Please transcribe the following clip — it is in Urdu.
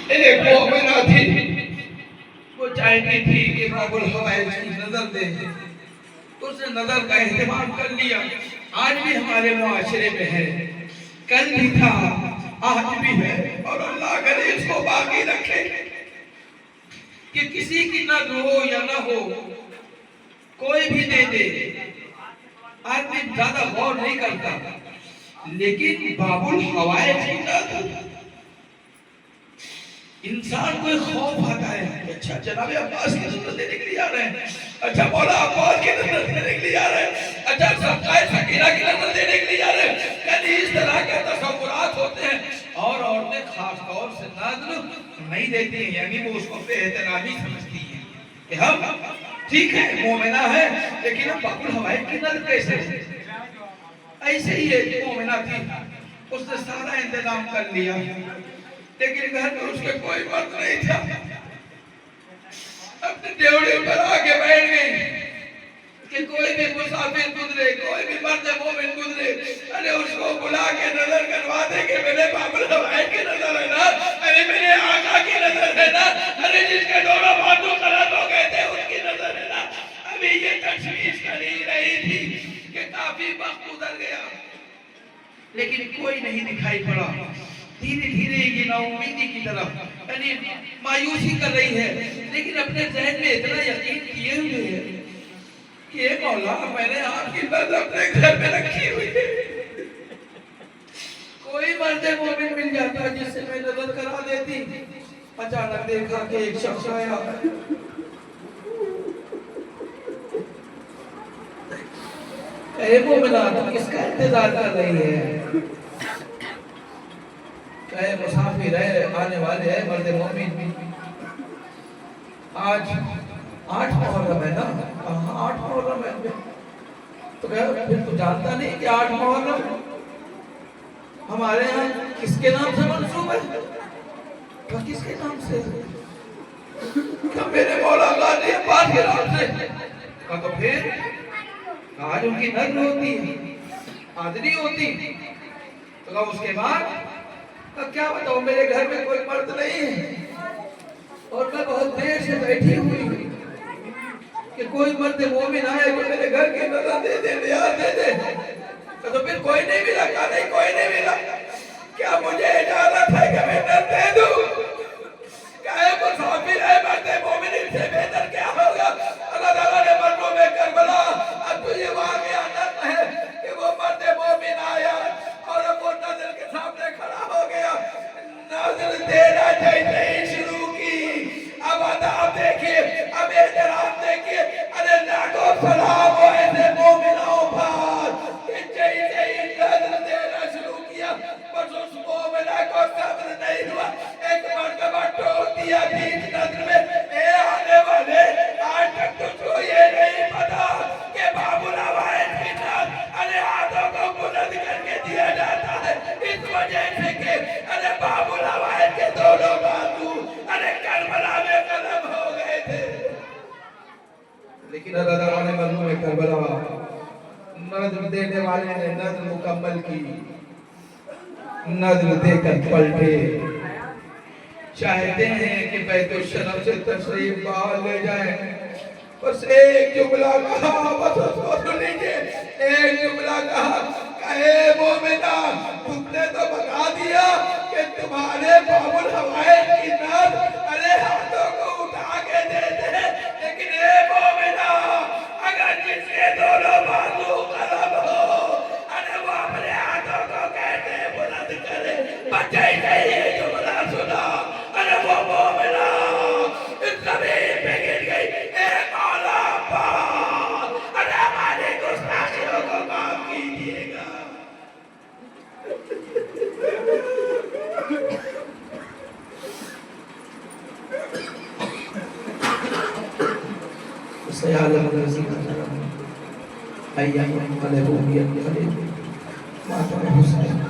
ایک مومنہ تھی، وہ چاہتی تھی کہ باب الحوائج کی نظر دے، اس نے نظر کا اہتمام کر لیا۔ آج بھی ہمارے معاشرے میں ہے، کل بھی تھا، آج بھی ہے، اور اللہ کرے اس کو باقی رکھے کہ کسی کی نہ ہو یا نہ ہو، کوئی بھی دے دے، آدمی زیادہ غور نہیں کرتا، لیکن باب الحوائج کی نظر انسان کو خوف آتا ہے، اچھا جناب عباس کی نظر دینے کے لیے آ رہے ہیں، اچھا مولا عباس کی نظر دینے کے لیے آ رہے ہیں، اچھا سبقائے سکینہ کی نظر دینے کے لیے آ رہے ہیں۔ یعنی اس طرح کے تصورات ہوتے ہیں، اور عورتیں خاص طور سے نظر نہیں دیتی ہیں، یعنی وہ اس کو بے احترامی سمجھتی ہیں کہ ہم ٹھیک ہے مومنہ ہے لیکن ہم باب الحوائج کی نظر کیسے ہیں؟ ایسے ہی ایک مومنہ تھی، اس نے سارا انتظام کر لیا، لیکن گھر میں اس کے کوئی مرد نہیں تھا۔ اپنے ڈیوڑی پر آگے بیٹھ گئی کہ کوئی بھی مسافر گزرے، کوئی بھی مرد مومن گزرے، ارے اس کو بلا کے نظر کروا دے کہ میرے باب الحوائج کی نظر ہے نا، ارے میرے آقا کی نظر ہے نا، ارے جس کے دونوں بازو غلط ہو گئے تھے اس کی نظر ہے نا۔ ابھی یہ تشویش کر ہی رہی تھی کہ کافی وقت گزر گیا، لیکن کوئی نہیں دکھائی پڑا۔ دھیرے دھیرے یہ نا امیدی کی طرف یعنی مایوسی کر رہی ہے، لیکن اپنے ذہن میں اتنا یقین کیے ہوئے ہے کہ مولا میں نے آپ کی نظر اپنے گھر میں رکھی ہوئی ہے، کوئی مرد مومن مل جاتا جس سے میں نظر کرا دیتی۔ اچانک دیکھا کہ ایک شخص آیا، اے مومنہ تم کس کا انتظار کر رہی ہے؟ کہے مسافر ہے، آنے والے ہے مرد مومن، آج 8 محرم ہے نا، کہاں 8 محرم ہے؟ تو کہا پھر تو جانتا نہیں کہ 8 محرم ہمارے ہاں کس کے نام سے منصوب ہے؟ کہا کس کے نام سے؟ کہا میرے مولا غازی عباس کے نام سے۔ کہا تو پھر آج ان کی نظر ہوتی ہے، حاضری ہوتی، تو کہا اس کے بعد کیا بتاؤں میرے گھر میں کوئی مرد نہیں ہے اور میں بہت دیر سے بیٹھی ہوئی ہوں کہ کوئی مرد مومن آئے جو میرے گھر کی نظر دے دے دے دے۔ تو پھر کوئی نہیں ملا؟ کہا نہیں کوئی نہیں ملا۔ کیا مجھے اجازت ہے کہ میں نظر دے دوں؟ کہے مسافر ہے مرد مومن، ان سے بہتر کیا ہوگا؟ اللہ تعالیٰ نے مردوں میں کربلا اب تو یہ واقعہ نظر ہے کہ وہ مرد مومن آیا اور اب وہ نظر کے سامنے کھڑا ہو گیا، نظر دینا جیسے ہی شروع کی۔ اب عذاب دیکھئے، اب احترام دیکھئے، ارے لاکھوں سلام ہو ایسے مومنوں پر کہ جیسے ہی نظر دینا شروع کیا، بس اس مومنہ کو صبر نہیں ہوا، ایک مرتبہ ٹوک دیا بیچ نظر میں، اے آنے والے آج تک تجھ کو یہ نہیں پتا کہ باب الحوائج کی نظر ارے ہاتھوں کو بلند کر کے دیا جاتا ہے، اس وجہ سے کہ ارے باب الحوائج کے دونوں بازو ارے کربلا میں قلم ہو گئے تھے۔ لیکن اللہ تعالیٰ نے مظلوم کربلا نظر دینے والے نے نظر مکمل کی، نظر دے کر پلٹے، چاہتے ہیں کہ بیت الشرف سے تشریف باہر لے جائیں، بس ایک جملہ کہا، بس اس کو سن لیجئے، ایک جملہ کہا کہ اے مومنہ تم نے تو بتا دیا کہ تمہارے باب الحوائج کی نظر ارے ہاتھوں کو اٹھا کے دے دے، لیکن اے مومنہ اگر جس کے دونوں بازو قلم ہو ارے وہ اپنے ہاتھوں کو کیسے بلند کرے؟ بچے سے یہ جملہ سنا، ارے وہ مومنہ اس زمین پہ گر گئی، اے مولا عباس ارے ہماری گستاخیوں کو معاف کیجئے گا۔ سیالم رزیق ایام قلبوں بیت قلب ماتم حسن